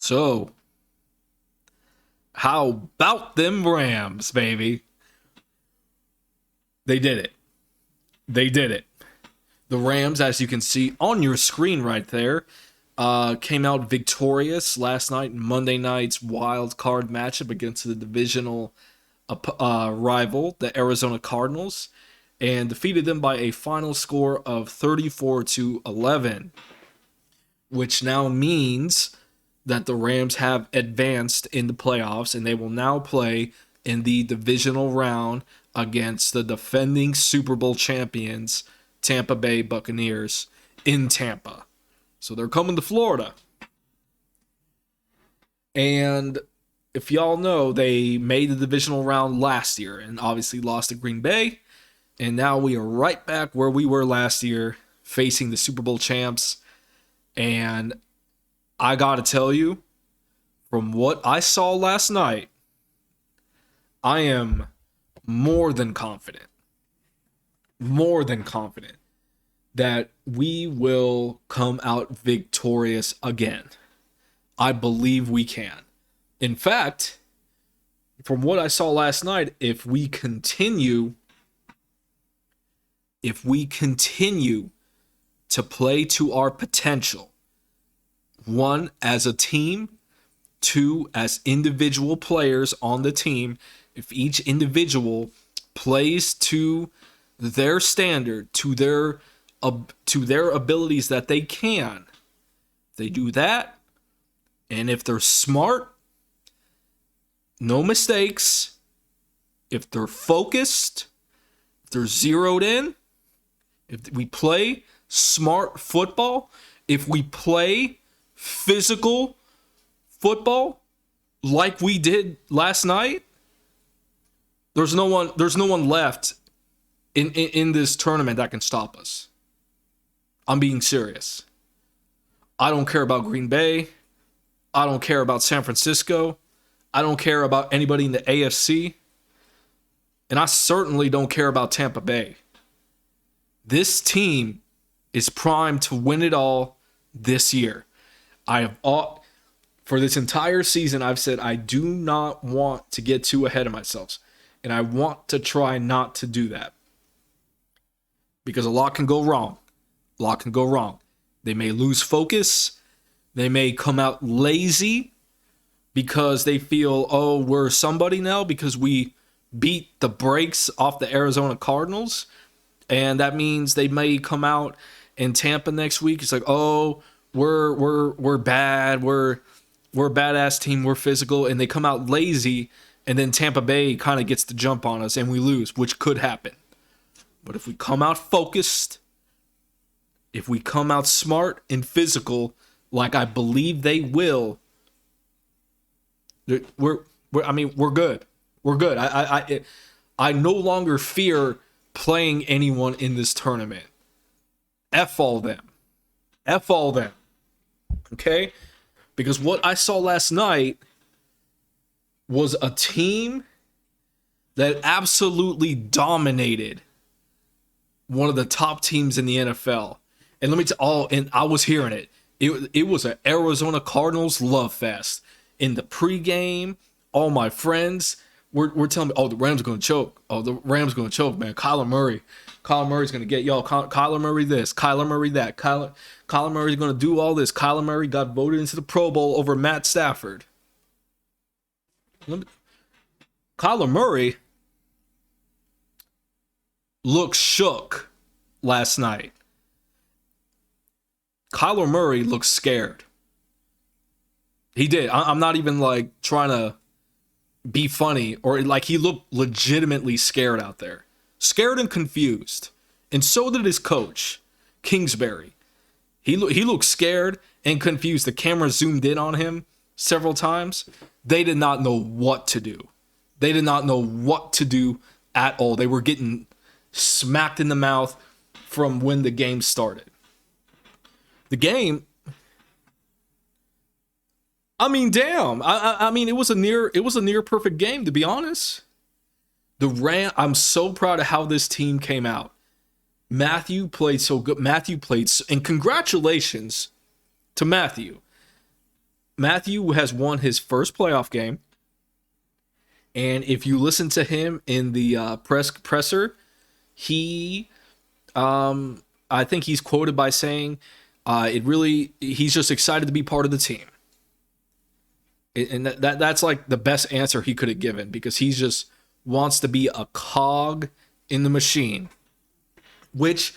So, how about them Rams, baby? They did it. They did it. The Rams, as you can see on your screen right there, came out victorious last night in Monday night's wild card matchup against the divisional rival, the Arizona Cardinals, and defeated them by a final score of 34-11, which now means that the Rams have advanced in the playoffs, and they will now play in the divisional round against the defending Super Bowl champions, Tampa Bay Buccaneers, in Tampa. So they're coming to Florida. And if y'all know, they made the divisional round last year and obviously lost to Green Bay. And now we are right back where we were last year, facing the Super Bowl champs. And I gotta tell you, from what I saw last night, I am more than confident that we will come out victorious again. I believe we can. In fact, from what I saw last night, if we continue to play to our potential, one, as a team, two, as individual players on the team, if each individual plays to their standard, to their abilities that they can, they do that, and if they're smart, no mistakes, if they're focused, if they're zeroed in, if we play smart football, if we play physical football like we did last night, there's no one left in this tournament that can stop us. I'm being serious. I don't care about Green Bay. I don't care about San Francisco. I don't care about anybody in the AFC. And I certainly don't care about Tampa Bay. This team is primed to win it all this year. For this entire season, I've said I do not want to get too ahead of myself. And I want to try not to do that. Because a lot can go wrong. They may lose focus. They may come out lazy because they feel, oh, we're somebody now because we beat the brakes off the Arizona Cardinals. And that means they may come out in Tampa next week. It's like, oh, we're bad. We're a badass team. We're physical. And they come out lazy. And then Tampa Bay kind of gets the jump on us and we lose, which could happen. But if we come out focused, if we come out smart and physical, like I believe they will, we're good. We're good. I no longer fear playing anyone in this tournament. F all them. Okay? Because what I saw last night was a team that absolutely dominated one of the top teams in the NFL. And let me tell you, and I was hearing it. It was an Arizona Cardinals love fest. In the pregame, all my friends were telling me, oh, the Rams are going to choke. Oh, the Rams are going to choke, man. Kyler Murray's going to get y'all. Kyler Murray this, Kyler Murray that. Kyler Murray's going to do all this. Kyler Murray got voted into the Pro Bowl over Matt Stafford. Kyler Murray looked shook last night. Kyler Murray looked scared. He did. I'm not even like trying to be funny, or like he looked legitimately scared out there. Scared and confused. And so did his coach, Kingsbury. He looked scared and confused. The camera zoomed in on him several times. They did not know what to do. They did not know what to do at all. They were getting smacked in the mouth from when the game started. The game, I mean, damn. I mean, it was a near perfect game, to be honest. I'm so proud of how this team came out. Matthew played so good. And congratulations to Matthew. Matthew has won his first playoff game, and if you listen to him in the presser, he, I think he's quoted by saying, he's just excited to be part of the team, and that's like the best answer he could have given, because he just wants to be a cog in the machine, which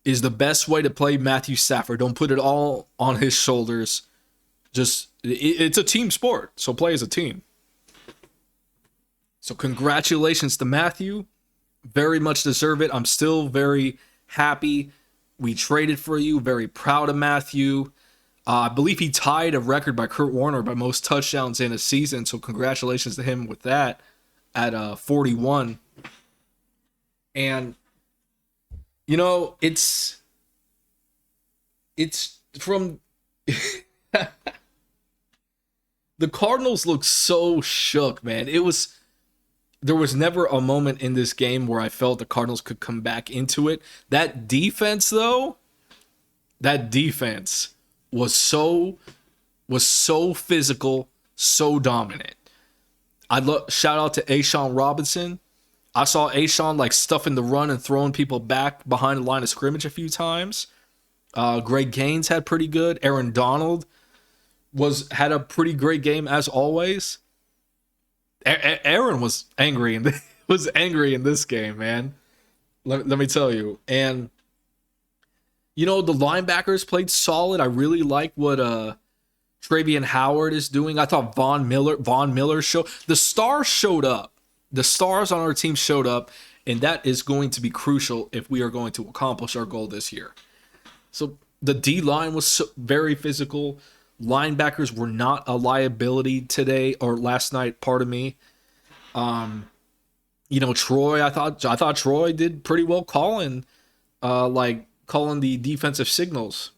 is the best way to play Matthew Stafford. Don't put it all on his shoulders. It's a team sport, so play as a team. So congratulations to Matthew. Very much deserve it. I'm still very happy we traded for you. Very proud of Matthew. I believe he tied a record by Kurt Warner by most touchdowns in a season, so congratulations to him with that at 41. And it's from the Cardinals look so shook, man. There was never a moment in this game where I felt the Cardinals could come back into it. That defense, though, was so physical, so dominant. Shout out to Ashawn Robinson. I saw Ashawn like stuffing the run and throwing people back behind the line of scrimmage a few times. Greg Gaines had pretty good. Aaron Donald had a pretty great game as always. Aaron was angry in this game, man. Let me tell you. And the linebackers played solid. I really like what Travian Howard is doing. I thought Von Miller showed. The stars showed up. The stars on our team showed up, and that is going to be crucial if we are going to accomplish our goal this year. So the D-line was very physical. Linebackers were not a liability today or last night, pardon me. Troy, I thought Troy did pretty well calling the defensive signals.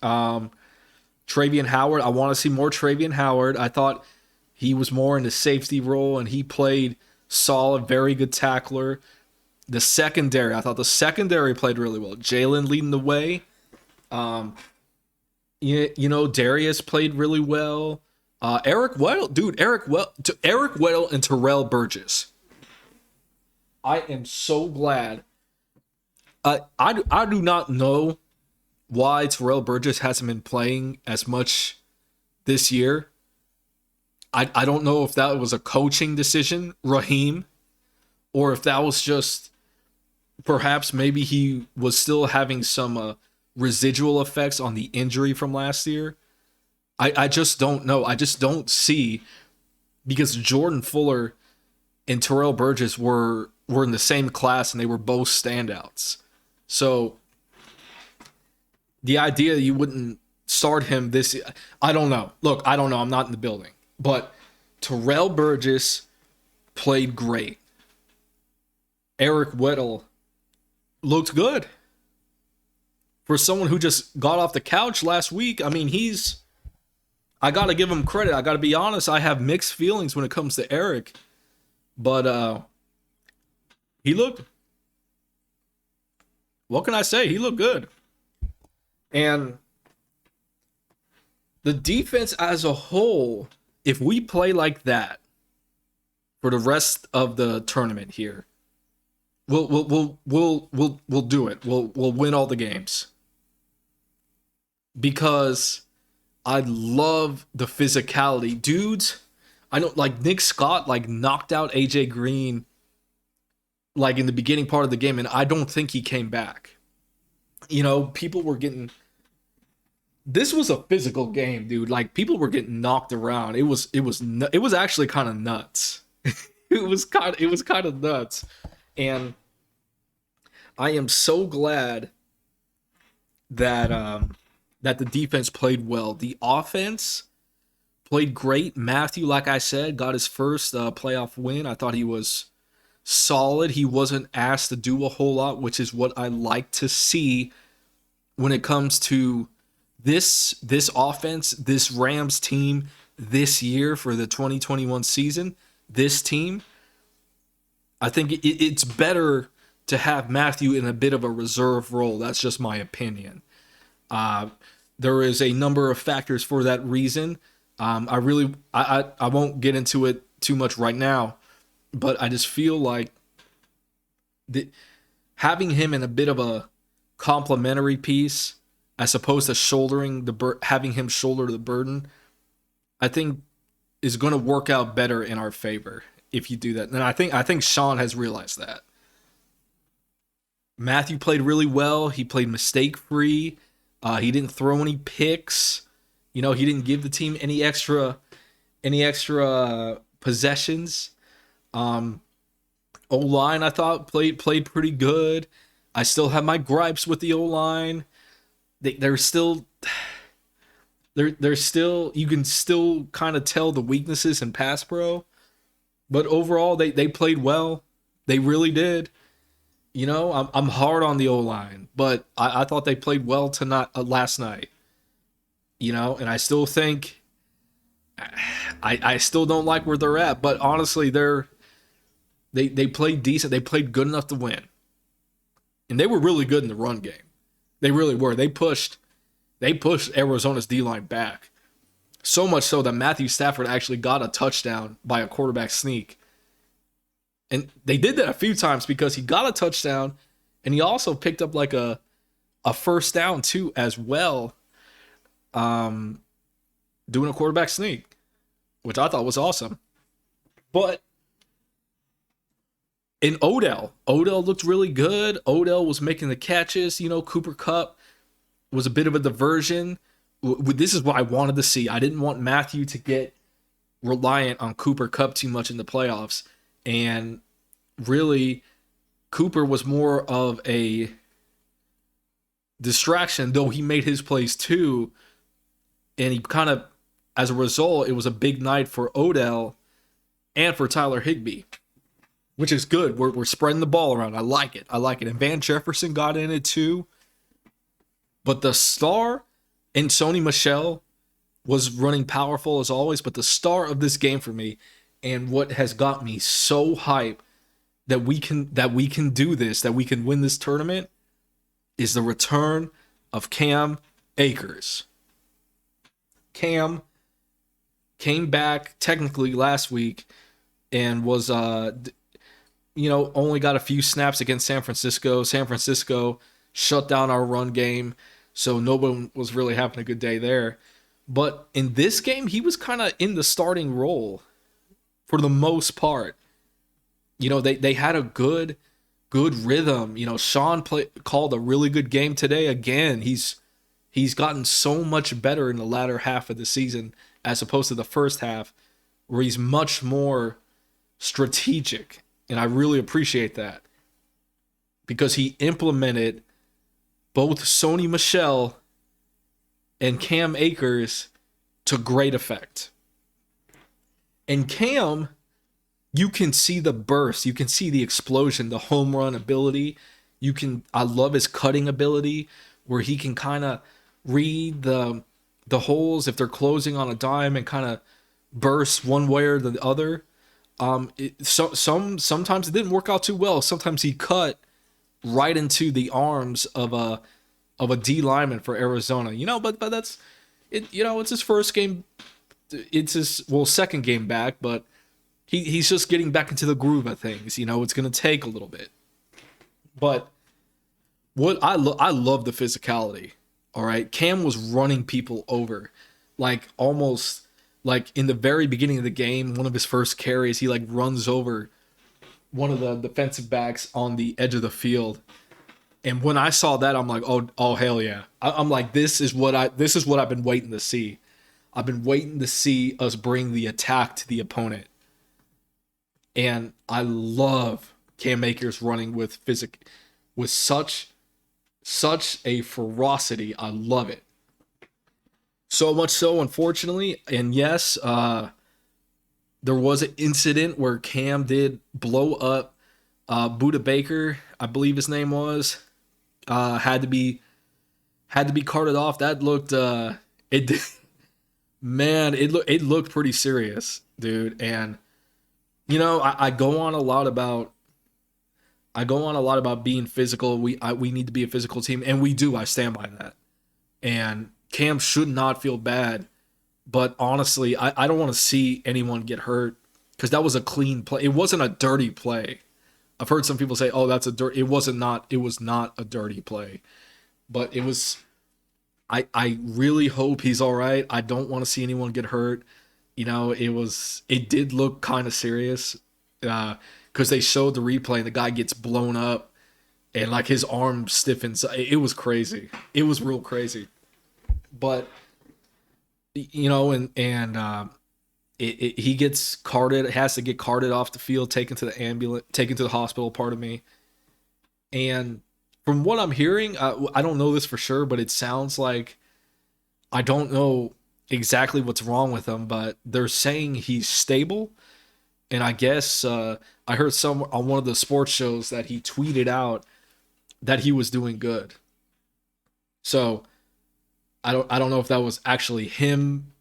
Travian Howard, I want to see more Travian Howard. I thought he was more in the safety role, and he played solid, very good tackler. I thought the secondary played really well. Jalen leading the way. Darius played really well. Eric Weddle and Terrell Burgess. I am so glad. I do not know why Terrell Burgess hasn't been playing as much this year. I don't know if that was a coaching decision, Raheem, or if that was just perhaps maybe he was still having some residual effects on the injury from last year. I just don't know. I just don't see, because Jordan Fuller and Terrell Burgess were in the same class and they were both standouts. So the idea you wouldn't start him this, I don't know. Look, I don't know. I'm not in the building. But Terrell Burgess played great. Eric Weddle looked good. For someone who just got off the couch last week, I mean, I got to give him credit. I got to be honest. I have mixed feelings when it comes to Eric. But he looked, what can I say? He looked good. And the defense as a whole, if we play like that for the rest of the tournament here, we'll do it. We'll win all the games. Because I love the physicality. Dudes, I don't like Nick Scott knocked out AJ Green in the beginning part of the game, and I don't think he came back. People were getting, this was a physical game, dude. People were getting knocked around. It was actually kind of nuts. it was kind of nuts. And I am so glad that the defense played well. The offense played great. Matthew, like I said, got his first playoff win. I thought he was solid. He wasn't asked to do a whole lot, which is what I like to see when it comes to this offense, this Rams team this year for the 2021 season. This team, I think it's better to have Matthew in a bit of a reserve role. That's just my opinion. there is a number of factors for that reason. I won't get into it too much right now, but I just feel like having him in a bit of a complementary piece as opposed to having him shoulder the burden, I think is going to work out better in our favor if you do that. And I think Sean has realized that. Matthew played really well. He played mistake free. He didn't throw any picks. He didn't give the team any extra possessions. O-line, I thought played pretty good. I still have my gripes with the O-line. They're still you can still kind of tell the weaknesses in pass pro, but overall they played well. They really did. I'm hard on the O-line, but I thought they played well last night. And I still think I still don't like where they're at, but honestly, they played decent. They played good enough to win. And they were really good in the run game. They really were. They pushed Arizona's D-line back. So much so that Matthew Stafford actually got a touchdown by a quarterback sneak. And they did that a few times because he got a touchdown and he also picked up like a first down too as well, doing a quarterback sneak, which I thought was awesome. But in Odell looked really good. Odell was making the catches. Cooper Kupp was a bit of a diversion. This is what I wanted to see. I didn't want Matthew to get reliant on Cooper Kupp too much in the playoffs. And really, Cooper was more of a distraction, though he made his plays too. And he kind of, as a result, it was a big night for Odell and for Tyler Higbee, which is good. We're spreading the ball around. I like it. And Van Jefferson got in it too. But the star, and Sony Michel was running powerful as always, but the star of this game for me, and what has got me so hyped that we can do this, that we can win this tournament, is the return of Cam Akers. Cam came back technically last week and was only got a few snaps against San Francisco. San Francisco shut down our run game, so no one was really having a good day there. But in this game, he was kind of in the starting role for the most part. They had a good rhythm. Sean called a really good game today. Again, he's gotten so much better in the latter half of the season as opposed to the first half, where he's much more strategic. And I really appreciate that because he implemented both Sony Michel and Cam Akers to great effect. And Cam, you can see the burst, you can see the explosion, the home run ability. I love his cutting ability where he can kind of read the holes if they're closing on a dime and kind of burst one way or the other. Sometimes it didn't work out too well. Sometimes he cut right into the arms of a D lineman for Arizona. But that's it. It's his first game. It's his second game back, but he's just getting back into the groove of things. It's going to take a little bit. But what I love the physicality. All right, Cam was running people over, like almost like in the very beginning of the game. One of his first carries, he like runs over one of the defensive backs on the edge of the field. And when I saw that, I'm like, oh hell yeah! I'm like, this is what I've been waiting to see. I've been waiting to see us bring the attack to the opponent. And I love Cam Akers running with such a ferocity. I love it. So much so, unfortunately, and yes, there was an incident where Cam did blow up Buda Baker, I believe his name was. Had to be carted off. That looked it looked pretty serious, dude. And I go on a lot about being physical. We need to be a physical team, and we do. I stand by that. And Cam should not feel bad. But honestly, I don't want to see anyone get hurt because that was a clean play. It wasn't a dirty play. I've heard some people say, "Oh, that's a dirt." It wasn't not. It was not a dirty play, but it was. I really hope he's all right. I don't want to see anyone get hurt. It was. It did look kind of serious, because they showed the replay and the guy gets blown up, and like his arm stiffens. It was crazy. It was real crazy, but he gets carted, has to get carted off the field, taken to the ambulance, taken to the hospital, pardon me. And from what I'm hearing, I don't know this for sure, but it sounds like, I don't know exactly what's wrong with him, but they're saying he's stable. And I guess I heard some on one of the sports shows that he tweeted out that he was doing good. So I don't know if that was actually him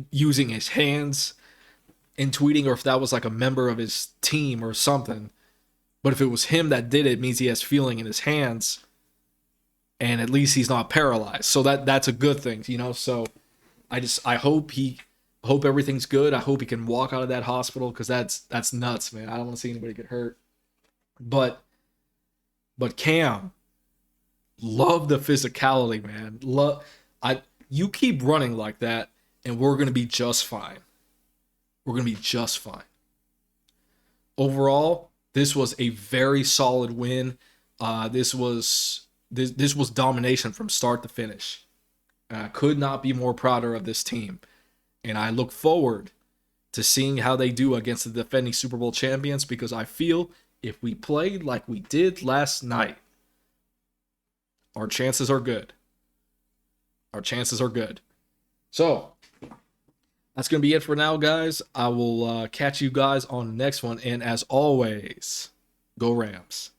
using his hands and tweeting, or if that was like a member of his team or something. But if it was him that did it, it means he has feeling in his hands, and at least he's not paralyzed. So that's a good thing, So I hope everything's good. I hope he can walk out of that hospital, because that's nuts, man. I don't want to see anybody get hurt. But Cam, love the physicality, man. You keep running like that, and we're gonna be just fine. We're gonna be just fine. Overall, this was a very solid win. This was domination from start to finish. Could not be more prouder of this team, and I look forward to seeing how they do against the defending Super Bowl champions, because I feel if we played like we did last night, our chances are good. Our chances are good. So that's going to be it for now, guys. I will catch you guys on the next one. And as always, go Rams.